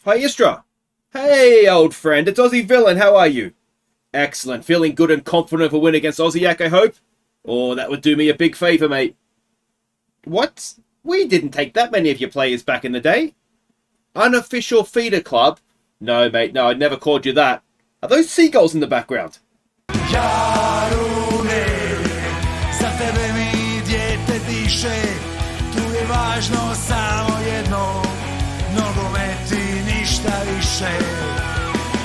Hi, Istra. Hey, old friend, it's Aussie Villain. How are you? Excellent. Feeling good and confident of a win against Osijek, I hope? Oh, that would do me a big favour, mate. What? We didn't take that many of your players back in the day. Unofficial feeder club? No, mate, no, I'd never called you that. Are those seagulls in the background? Jarune, za tebe mi dijete diše, tu je važno samo jedno, nogomet i ništa više.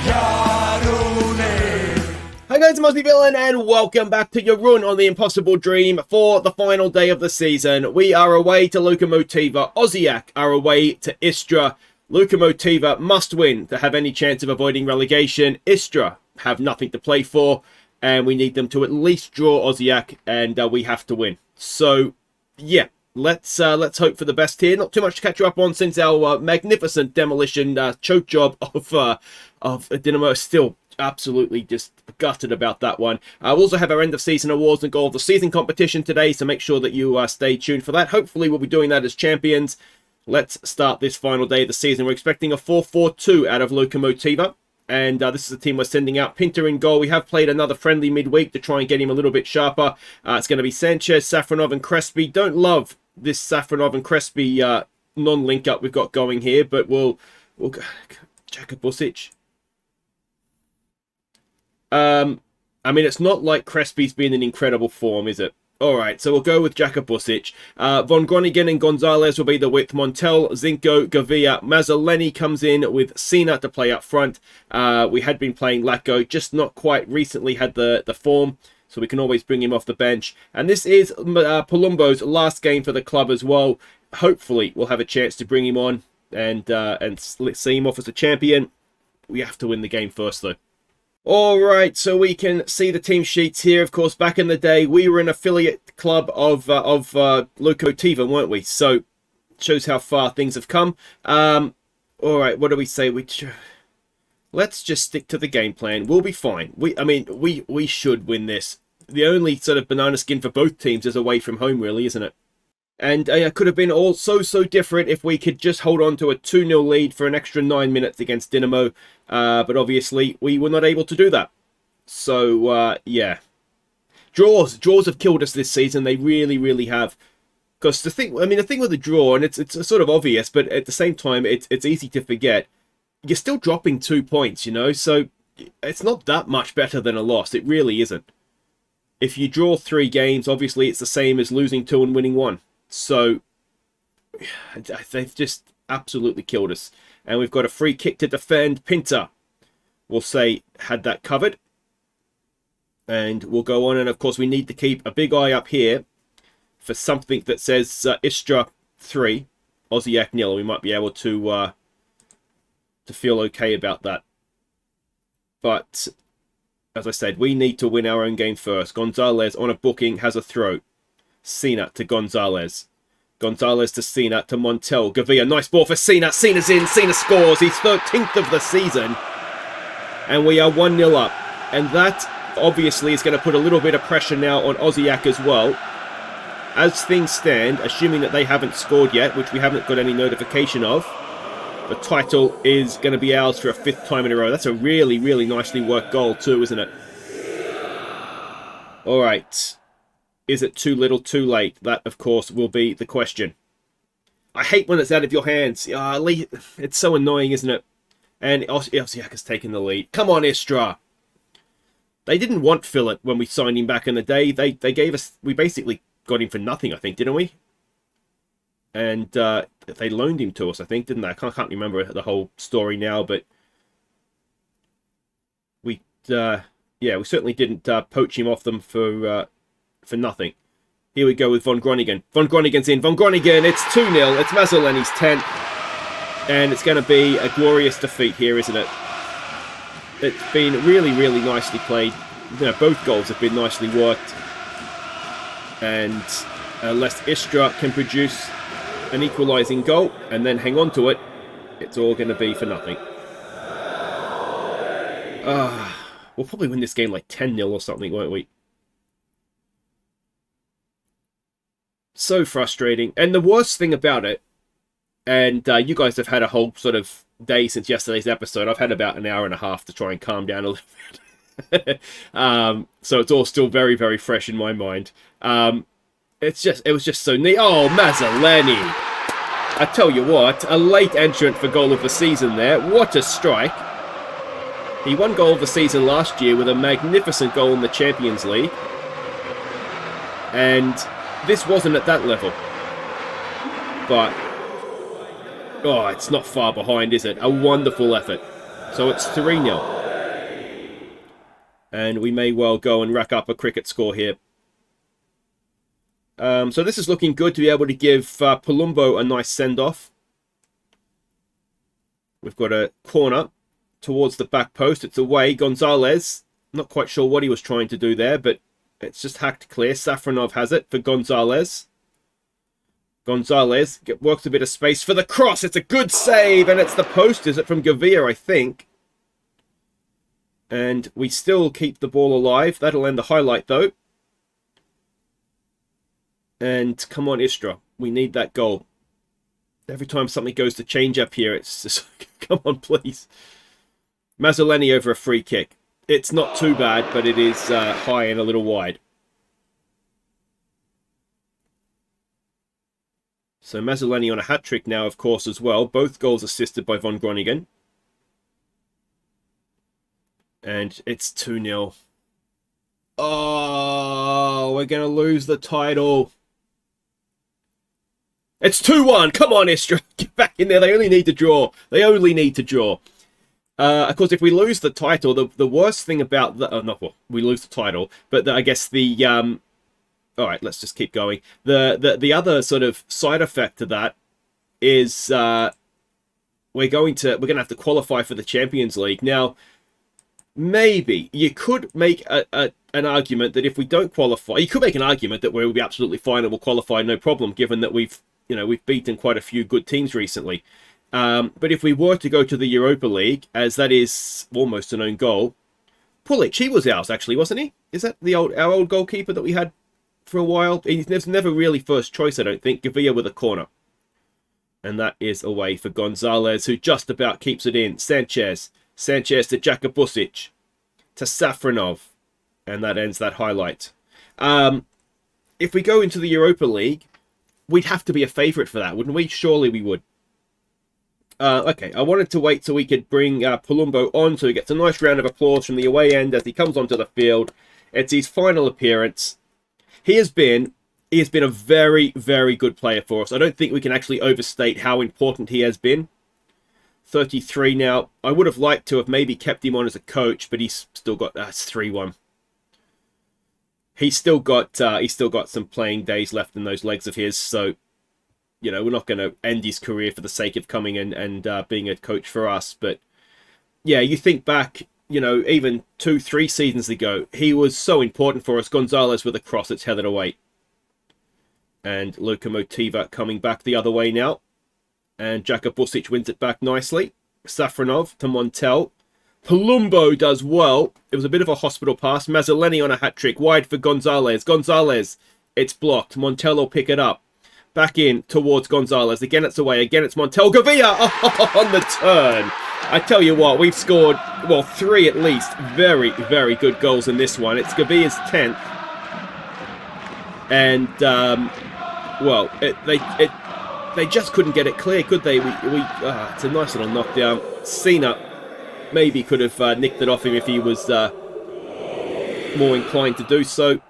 Jarune. Hi guys, I'm Aussie Villain and welcome back to your run on the Impossible Dream for the final day of the season. We are away to Lokomotiva. Osijek are away to Istra. Lokomotiva must win to have any chance of avoiding relegation. Istra have nothing to play for, and we need them to at least draw Osijek, and we have to win. So, yeah, let's hope for the best here. Not too much to catch you up on since our magnificent demolition choke job of Dinamo. Still absolutely just gutted about that one. We'll also have our end of season awards and goal of the season competition today, so make sure that you stay tuned for that. Hopefully, we'll be doing that as champions. Let's start this final day of the season. We're expecting a 4-4-2 out of Lokomotiva. And this is the team we're sending out. Pinter in goal. We have played another friendly midweek to try and get him a little bit sharper. It's going to be Sanchez, Safronov and Crespi. Don't love this Safronov and Crespi non-link up we've got going here. But we'll go. Jaka Busic. I mean, it's not like Crespi's been in incredible form, is it? Alright, so we'll go with Jaka Busic. Von Groningen and Gonzalez will be the width. Montel, Zinko, Gavia. Mazzoleni comes in with Sina to play up front. We had been playing Lacko, just not quite recently had the form, so we can always bring him off the bench. And this is Palumbo's last game for the club as well. Hopefully, we'll have a chance to bring him on and see him off as a champion. We have to win the game first, though. Alright, so we can see the team sheets here. Of course, back in the day, we were an affiliate club of Lokomotiva, weren't we? So, shows how far things have come. Alright, what do we say? Let's just stick to the game plan. We'll be fine. We should win this. The only sort of banana skin for both teams is away from home, really, isn't it? And it could have been all so different if we could just hold on to a 2-0 lead for an extra 9 minutes against Dinamo. But obviously, we were not able to do that. So, yeah. Draws have killed us this season. They really have. Because the thing with the draw, and it's sort of obvious, but at the same time, it's easy to forget. You're still dropping 2 points, you know? So, it's not that much better than a loss. It really isn't. If you draw 3 games, obviously, it's the same as losing 2 and winning 1. So, they've just absolutely killed us. And we've got a free kick to defend. Pinter, we'll say, had that covered. And we'll go on. And, of course, we need to keep a big eye up here for something that says Istra 3, Osijek 0. We might be able to feel okay about that. But, as I said, we need to win our own game first. Gonzalez on a booking has a throw. Sina to Gonzalez. Gonzalez to Sina to Montel. Gavia, nice ball for Sina. Sina's in. Sina scores. He's 13th of the season. And we are 1-0 up. And that obviously is going to put a little bit of pressure now on Osijek as well. As things stand, assuming that they haven't scored yet, which we haven't got any notification of, the title is going to be ours for a 5th time in a row. That's a really nicely worked goal too, isn't it? Alright. Is it too little, too late? That, of course, will be the question. I hate when it's out of your hands. It's so annoying, isn't it? And Osijek has taken the lead. Come on, Istra. They didn't want Philip when we signed him back in the day. They gave us... We basically got him for nothing, I think, didn't we? And they loaned him to us, I think, didn't they? I can't remember the whole story now, but... We certainly didn't poach him off them for nothing. Here we go with Von Groningen. Von Groningen's in. Von Groningen, it's 2-0. It's Mazzoleni's 10th. And it's going to be a glorious defeat here, isn't it? It's been really nicely played. You know, both goals have been nicely worked. And unless Istra can produce an equalising goal and then hang on to it, it's all going to be for nothing. We'll probably win this game like 10-0 or something, won't we? So frustrating. And the worst thing about it, and you guys have had a whole sort of day since yesterday's episode. I've had about an hour and a half to try and calm down a little bit. So it's all still very, very fresh in my mind. It was just so neat. Oh, Mazzoleni! I tell you what, a late entrant for goal of the season there. What a strike! He won goal of the season last year with a magnificent goal in the Champions League. And this wasn't at that level. But, oh, it's not far behind, is it? A wonderful effort. So it's 3-0. And we may well go and rack up a cricket score here. So this is looking good to be able to give Palumbo a nice send-off. We've got a corner towards the back post. It's away. Gonzalez, not quite sure what he was trying to do there, but it's just hacked clear. Safronov has it for Gonzalez. Gonzalez works a bit of space for the cross. It's a good save, and it's the post. Is it from Gavia, I think? And we still keep the ball alive. That'll end the highlight, though. And come on, Istra. We need that goal. Every time something goes to change up here, it's just, come on, please. Mazzoleni over a free kick. It's not too bad, but it is high and a little wide. So Mazzoleni on a hat-trick now, of course, as well. Both goals assisted by Von Groningen. And it's 2-0. Oh, we're going to lose the title. It's 2-1. Come on, Istra. Get back in there. They only need to draw. They only need to draw. Of course, if we lose the title, the worst thing about the... we lose the title. But I guess the... all right, let's just keep going. The other sort of side effect to that is we're going to have to qualify for the Champions League. Now, maybe you could make an argument that if we don't qualify... You could make an argument that we'll be absolutely fine and we'll qualify no problem, given that we've beaten quite a few good teams recently. But if we were to go to the Europa League, as that is almost an own goal, Pulic, he was ours actually, wasn't he? Is that our old goalkeeper that we had for a while? He's never really first choice, I don't think. Gavia with a corner. And that is away for Gonzalez, who just about keeps it in. Sanchez to Jakubusic. To Safronov. And that ends that highlight. If we go into the Europa League, we'd have to be a favourite for that, wouldn't we? Surely we would. Okay, I wanted to wait so we could bring Palumbo on so he gets a nice round of applause from the away end as he comes onto the field. It's his final appearance. He has been a very, very good player for us. I don't think we can actually overstate how important he has been. 33 now. I would have liked to have maybe kept him on as a coach, but he's still got... That's 3-1. He's still got some playing days left in those legs of his, so... we're not going to end his career for the sake of coming and being a coach for us. But, yeah, you think back, even 2-3 seasons ago, he was so important for us. Gonzalez with a cross, it's headed away. And Lokomotiva coming back the other way now. And Jakubusic wins it back nicely. Safronov to Montel. Palumbo does well. It was a bit of a hospital pass. Mazzoleni on a hat-trick. Wide for Gonzalez. Gonzalez, it's blocked. Montel will pick it up. Back in towards Gonzalez. Again, it's away. Again, it's Montel. Gavia on the turn. I tell you what, we've scored, 3 at least. Very, very good goals in this one. It's Gavia's 10th. And, they just couldn't get it clear, could they? It's a nice little knockdown. Cena maybe could have nicked it off him if he was more inclined to do so.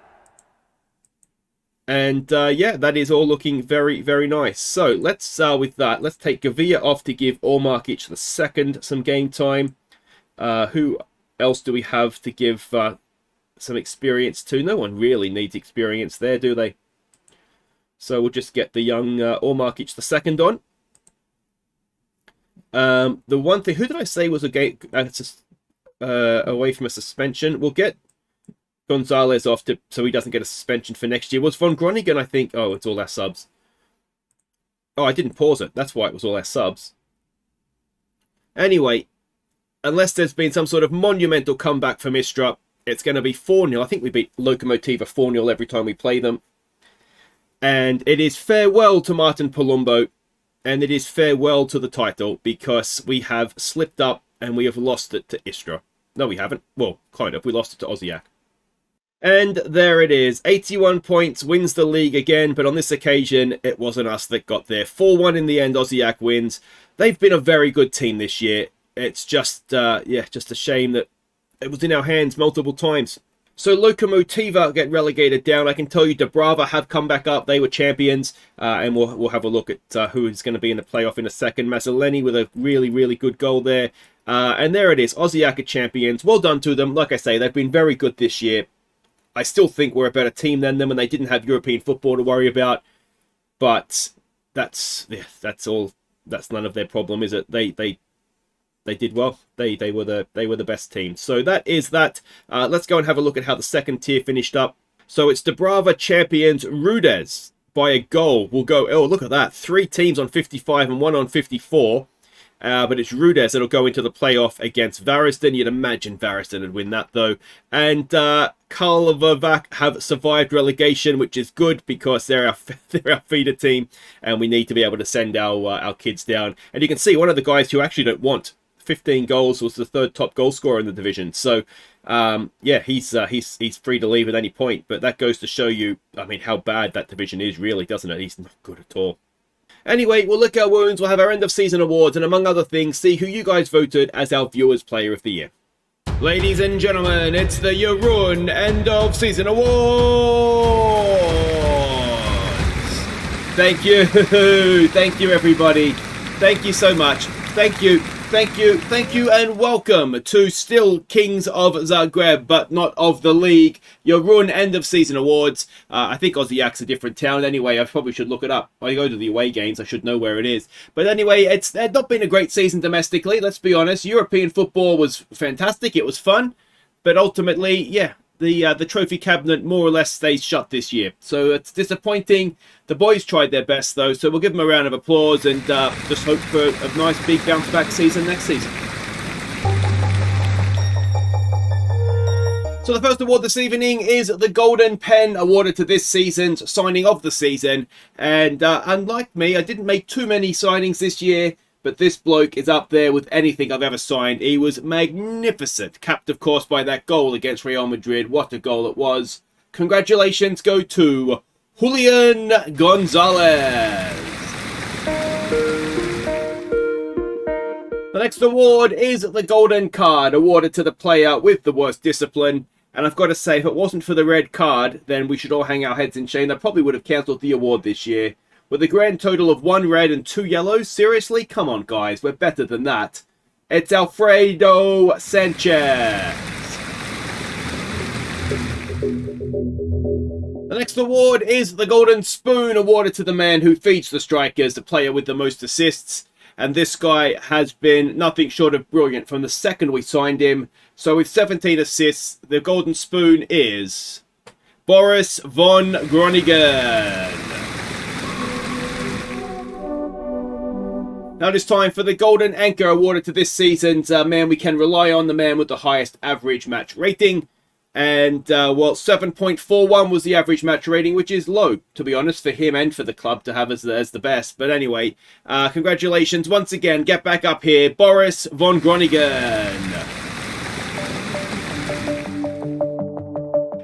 And, that is all looking very, very nice. So, let's take Gavia off to give Ormarkic the second some game time. Who else do we have to give some experience to? No one really needs experience there, do they? So, we'll just get the young Ormarkic the second on. The one thing... Who did I say was away from a suspension? We'll get Gonzalez off so he doesn't get a suspension for next year. Was Von Groningen, I think... Oh, it's all our subs. Oh, I didn't pause it. That's why it was all our subs. Anyway, unless there's been some sort of monumental comeback from Istra, it's going to be 4-0. I think we beat Lokomotiva 4-0 every time we play them. And it is farewell to Martin Palumbo. and it is farewell to the title because we have slipped up and we have lost it to Istra. No, we haven't. Well, kind of. We lost it to Osijek. And there it is. 81 points, wins the league again, but on this occasion, it wasn't us that got there. 4-1 in the end, Osijek wins. They've been a very good team this year. It's just, just a shame that it was in our hands multiple times. So Lokomotiva get relegated down. I can tell you Dubrava have come back up. They were champions. And we'll have a look at who is going to be in the playoff in a second. Mazzoleni with a really, really good goal there. And there it is. Osijek are champions. Well done to them. Like I say, they've been very good this year. I still think we're a better team than them, and they didn't have European football to worry about. But that's all. That's none of their problem, is it? They did well. They were the best team. So that is that. Let's go and have a look at how the second tier finished up. So it's Dubrava champions Rudez by a goal. We'll go. Oh, look at that! 3 teams on 55 and 1 on 54. But it's Rudez that'll go into the playoff against Variston. You'd imagine Variston would win that, though. And Karlovac have survived relegation, which is good because they're our feeder team, and we need to be able to send our kids down. And you can see one of the guys who actually don't want 15 goals was the 3rd top goal scorer in the division. So, he's free to leave at any point. But that goes to show you, I mean, how bad that division is, really, doesn't it? He's not good at all. Anyway, we'll lick our wounds, we'll have our end-of-season awards, and among other things, see who you guys voted as our Viewers' Player of the Year. Ladies and gentlemen, it's the Jarun End-of-Season Awards! Thank you! Thank you, everybody. Thank you so much. Thank you. Thank you, and welcome to still Kings of Zagreb, but not of the league, Jarun End of Season Awards. I think Osijek's a different town anyway. I probably should look it up. I go to the away games, I should know where it is. But anyway, it's not been a great season domestically, let's be honest. European football was fantastic, it was fun, but ultimately, yeah, the trophy cabinet more or less stays shut this year. So it's disappointing. The boys tried their best though, so we'll give them a round of applause and just hope for a nice big bounce back season next season. So the first award this evening is the Golden Pen, awarded to this season's signing of the season. And unlike me, I didn't make too many signings this year, but this bloke is up there with anything I've ever signed. He was magnificent, capped of course by that goal against Real Madrid. What a goal it was. Congratulations go to Julian Gonzalez. The next award is the Golden Card, awarded to the player with the worst discipline. And I've got to say, if it wasn't for the red card, then we should all hang our heads in shame. They probably would have cancelled the award this year. With a grand total of 1 red and 2 yellows? Seriously? Come on, guys. We're better than that. It's Alfredo Sanchez. The next award is the Golden Spoon, awarded to the man who feeds the strikers, the player with the most assists. And this guy has been nothing short of brilliant from the second we signed him. So with 17 assists, the Golden Spoon is Boris von Groningen. Now it is time for the Golden Anchor, awarded to this season's man we can rely on, the man with the highest average match rating. And, 7.41 was the average match rating, which is low, to be honest, for him and for the club to have as the best. But anyway, congratulations once again. Get back up here, Boris von Groningen.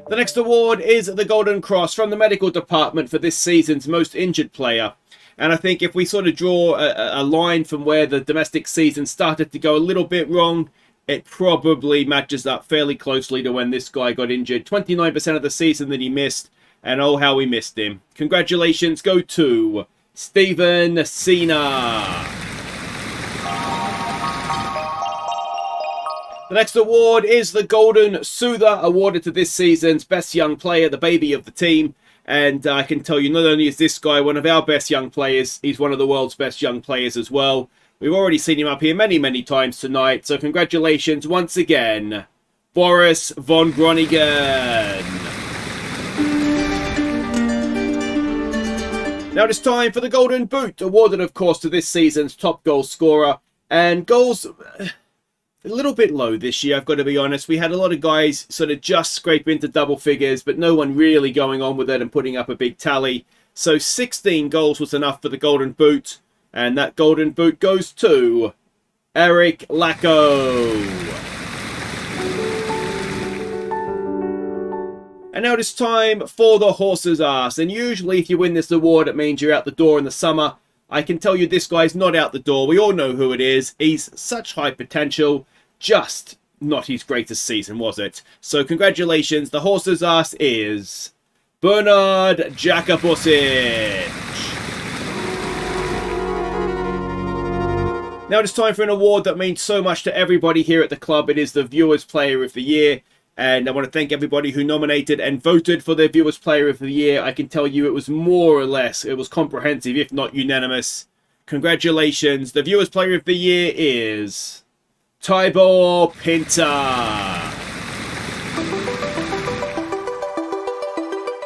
The next award is the Golden Cross from the medical department for this season's most injured player. And I think if we sort of draw a line from where the domestic season started to go a little bit wrong, it probably matches up fairly closely to when this guy got injured. 29% of the season that he missed, and oh, how we missed him. Congratulations go to Steven Sina. The next award is the Golden Soother, awarded to this season's best young player, the baby of the team. And I can tell you, not only is this guy one of our best young players, he's one of the world's best young players as well. We've already seen him up here many, many times tonight. So congratulations once again, Boris von Groningen. Now it's time for the Golden Boot, awarded of course to this season's top goal scorer. And goals a little bit low this year, I've got to be honest. We had a lot of guys sort of just scrape into double figures, but no one really going on with it and putting up a big tally. So 16 goals was enough for the Golden Boot. And that golden boot goes to Eric Lacko. And now it's time for the horse's ass. And usually if you win this award, it means you're out the door in the summer. I can tell you this guy's not out the door. We all know who it is. He's such high potential. Just not his greatest season, was it? So congratulations. The horse's ass is Bernard Jakabusic. Now it's time for an award that means so much to everybody here at the club. It is the Viewers Player of the Year. And I want to thank everybody who nominated and voted for the Viewers Player of the Year. I can tell you it was more or less, it was comprehensive, if not unanimous. Congratulations. The Viewers Player of the Year is Tibor Pinter.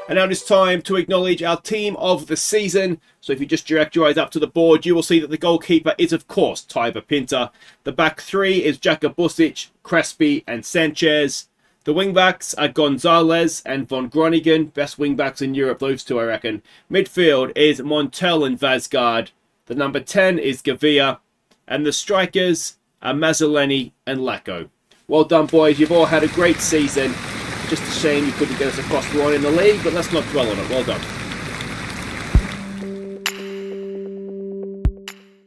And now it's time to acknowledge our team of the season. So if you just direct your eyes up to the board, you will see that the goalkeeper is, of course, Tibor Pinter. The back three is Jakabusic, Crespi, and Sanchez. The wingbacks are Gonzalez and Von Groningen. Best wingbacks in Europe, those two, I reckon. Midfield is Montel and Vazgard. The number 10 is Gavia. And the strikers are Mazzoleni and Lacko. Well done, boys. You've all had a great season. Just a shame you couldn't get us across the line in the league, but let's not dwell on it. Well done.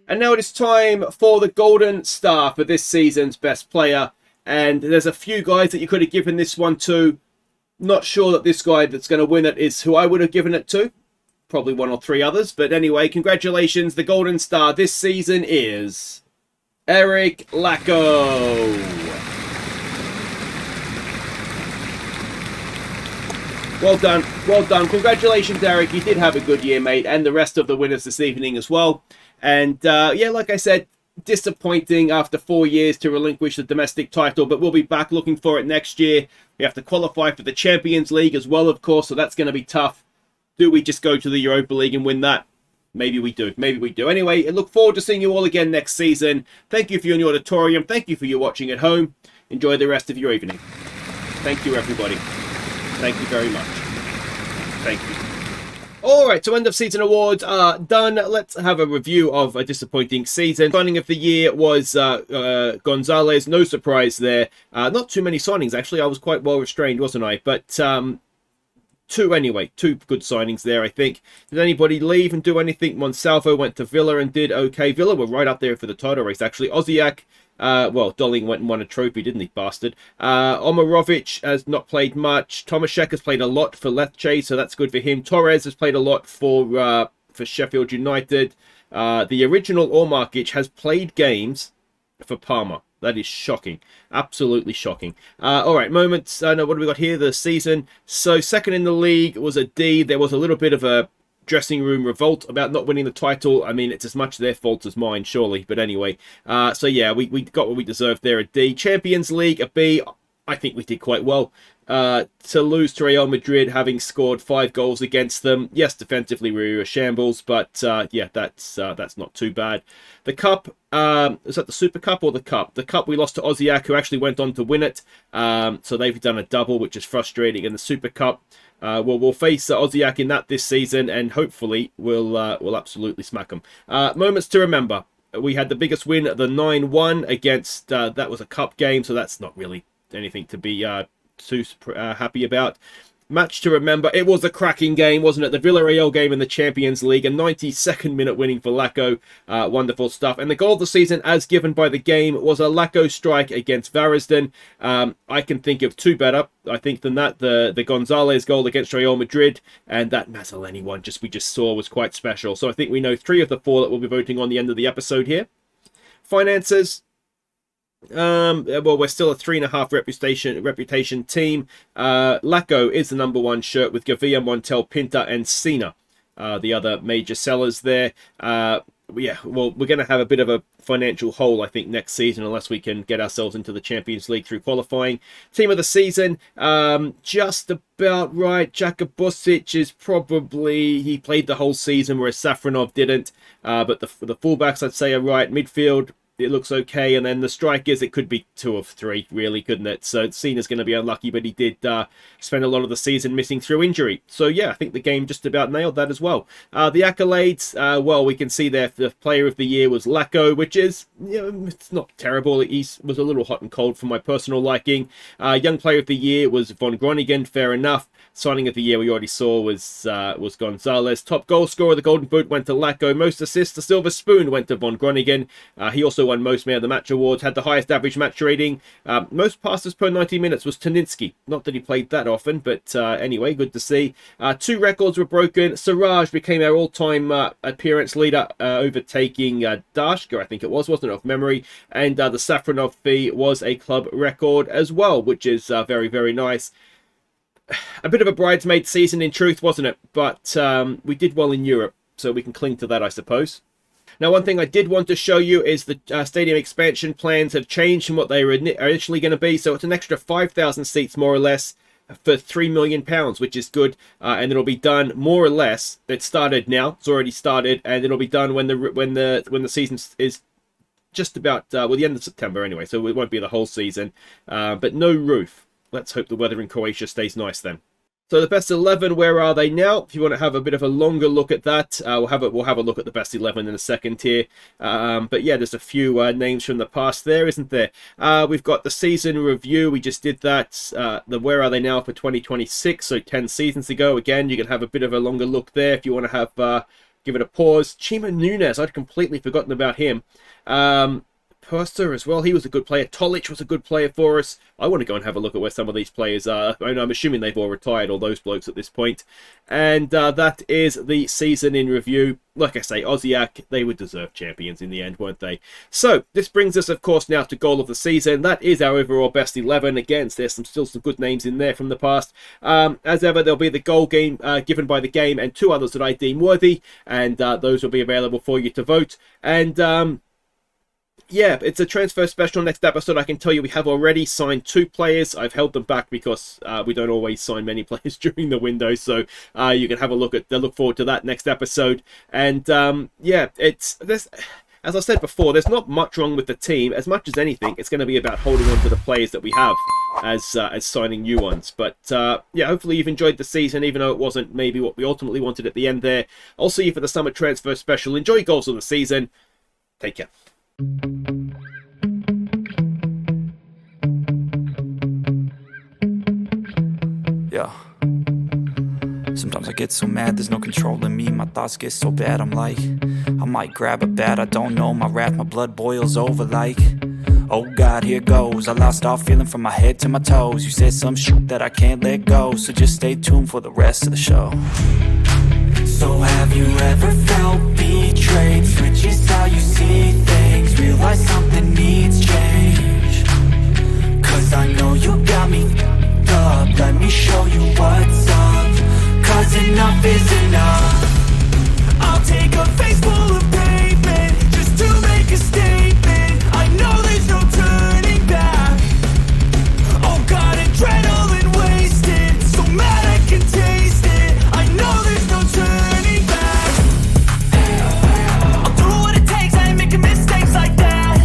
And now it is time for the Golden Star for this season's best player. And there's a few guys that you could have given this one to. Not sure that this guy that's going to win it is who I would have given it to. Probably one or three others. But anyway, congratulations. The Golden Star this season is Eric Lacko. Well done. Well done. Congratulations, Eric. You did have a good year, mate. And the rest of the winners this evening as well. And yeah, like I said, disappointing after 4 years to relinquish the domestic title, but we'll be back looking for it next year. We have to qualify for the Champions League as well, of course, so that's going to be tough. Do we just go to the Europa League and win that? Maybe we do. Maybe we do. Anyway, I look forward to seeing you all again next season. Thank you for your auditorium. Thank you for your watching at home. Enjoy the rest of your evening. Thank you, everybody. Thank you very much. Thank you. Alright, so end of season awards are done. Let's have a review of a disappointing season. Signing of the year was Gonzalez. No surprise there. Not too many signings, actually. I was quite well restrained, wasn't I? But two good signings there, I think. Did anybody leave and do anything? Monsalvo went to Villa and did okay. Villa were right up there for the title race, actually. Osijek, well, Dolling went and won a trophy, didn't he, bastard? Omarovic has not played much. Tomaszek has played a lot for Lecce, so that's good for him. Torres has played a lot for Sheffield United. The original Ormarkic has played games for Parma. That is shocking. Absolutely shocking. All right, moments. No, what do we got here? The season. So second in the league was a D. There was a little bit of a dressing room revolt about not winning the title. I mean, it's as much their fault as mine, surely. But anyway, so yeah, we got what we deserved there, a D. Champions League, a B. I think we did quite well. To lose to Real Madrid, having scored 5 goals against them. Yes, defensively we were a shambles, but yeah, that's not too bad. The Cup, is that the Super Cup or the Cup? The Cup we lost to Osijek, who actually went on to win it. So they've done a double, which is frustrating. In the Super Cup, we'll face Osijek in that this season, and hopefully we'll absolutely smack them. Moments to remember. We had the biggest win, the 9-1 against, that was a Cup game, so that's not really anything to be too happy about. Match to remember, it was a cracking game, wasn't it? The Villarreal game in the Champions League, a 92nd minute winning for Lacko. Wonderful stuff. And the goal of the season, as given by the game, was a Lacko strike against Varazdan. I can think of 2 better, I think, than that. The Gonzalez goal against Real Madrid, and that Mazzoleni one we just saw was quite special. So I think we know 3 of the 4 that we'll be voting on the end of the episode here. Finances. Well, we're still a 3.5 reputation team. Lacko is the number 1 shirt with Gavia, Montel, Pinta, and Sina, the other major sellers there. Yeah, well, we're going to have a bit of a financial hole, I think, next season, unless we can get ourselves into the Champions League through qualifying. Team of the season, just about right. Jakabusic is probably, he played the whole season, whereas Safronov didn't. But the fullbacks, I'd say, are right. Midfield, it looks okay. And then the strikers, it could be 2 of 3, really, couldn't it? So Cena's going to be unlucky, but he did spend a lot of the season missing through injury. So yeah, I think the game just about nailed that as well. The accolades, well, we can see there the player of the year was Lacko, which is, it's not terrible. He was a little hot and cold for my personal liking. Young player of the year was Von Groningen, fair enough. Signing of the year we already saw was Gonzalez. Top goal scorer, the Golden Boot went to Lacko. Most assists, the Silver Spoon went to Von Groningen. He also won most Man of the Match awards, had the highest average match rating. Most passes per 90 minutes was Taninsky. Not that he played that often, but anyway, good to see. 2 records were broken. Siraj became our all-time appearance leader, overtaking Dashka, I think it was, wasn't it, off memory. And the Safronov fee was a club record as well, which is very, very nice. A bit of a bridesmaid season in truth, wasn't it? But we did well in Europe, so we can cling to that, I suppose. Now, one thing I did want to show you is the stadium expansion plans have changed from what they were initially going to be. So it's an extra 5,000 seats, more or less, for £3 million, which is good. And it'll be done more or less. It started now; it's already started, and it'll be done when the season is just about the end of September anyway. So it won't be the whole season, but no roof. Let's hope the weather in Croatia stays nice then. So the best 11, where are they now? If you want to have a bit of a longer look at that, we'll have a look at the best 11 in a second here. But yeah, there's a few names from the past there, isn't there? We've got the season review. We just did that. The where are they now for 2026? So 10 seasons ago. Again, you can have a bit of a longer look there if you want to have give it a pause. Chima Nunes, I'd completely forgotten about him. Perster as well, he was a good player. Tolic was a good player for us. I want to go and have a look at where some of these players are. I'm assuming they've all retired, all those blokes at this point. And that is the season in review. Like I say, Osijek, they would deserve champions in the end, weren't they? So this brings us, of course, now to goal of the season. That is our overall best 11. Again, there's still some good names in there from the past. As ever, there'll be the goal game given by the game and 2 others that I deem worthy. And those will be available for you to vote. And yeah, it's a transfer special next episode. I can tell you we have already signed 2 players. I've held them back because we don't always sign many players during the window. So you can have a look forward to that next episode. And yeah, there's, as I said before, there's not much wrong with the team. As much as anything, it's going to be about holding on to the players that we have as signing new ones. But yeah, hopefully you've enjoyed the season, even though it wasn't maybe what we ultimately wanted at the end there. I'll see you for the summer transfer special. Enjoy goals of the season. Take care. Yeah. Sometimes I get so mad, there's no controlling me. My thoughts get so bad, I'm like, I might grab a bat, I don't know. My wrath, my blood boils over like, oh God, here goes. I lost all feeling from my head to my toes. You said some shit that I can't let go, so just stay tuned for the rest of the show. So have you ever felt betrayed? Switches how you see things, realize something needs change. Cause I know you got me f***ed up. Let me show you what's up. Cause enough is enough. I'll take a face full of pavement just to make a statement. I know there's no turning back. Oh God, adrenaline wasted, so mad I can taste it. I know there's no turning back. I'll do what it takes, I ain't making mistakes like that.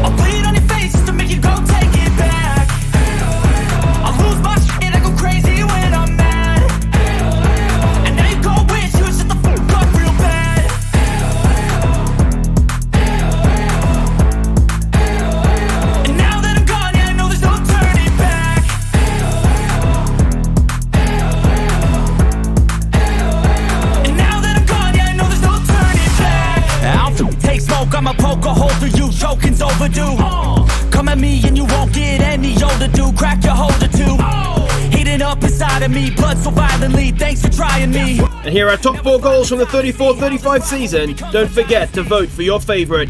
I'll bleed on your face just to make you go take it back. I'll lose my shit, I go crazy when I'm mad. And now you go wish you would shut the fuck up real bad. And now that I'm gone, yeah, I know there's no turning back. And now that I'm gone, yeah, I know there's no turning back. I don't take smoke, I'ma poke a hole through you, choking's overdue. Come at me and you won't get any older, dude. Crack your holder too. Heating up inside of me, blood so violently, thanks for trying me. And here are top 4 goals from the 34-35 season. Don't forget to vote for your favourite.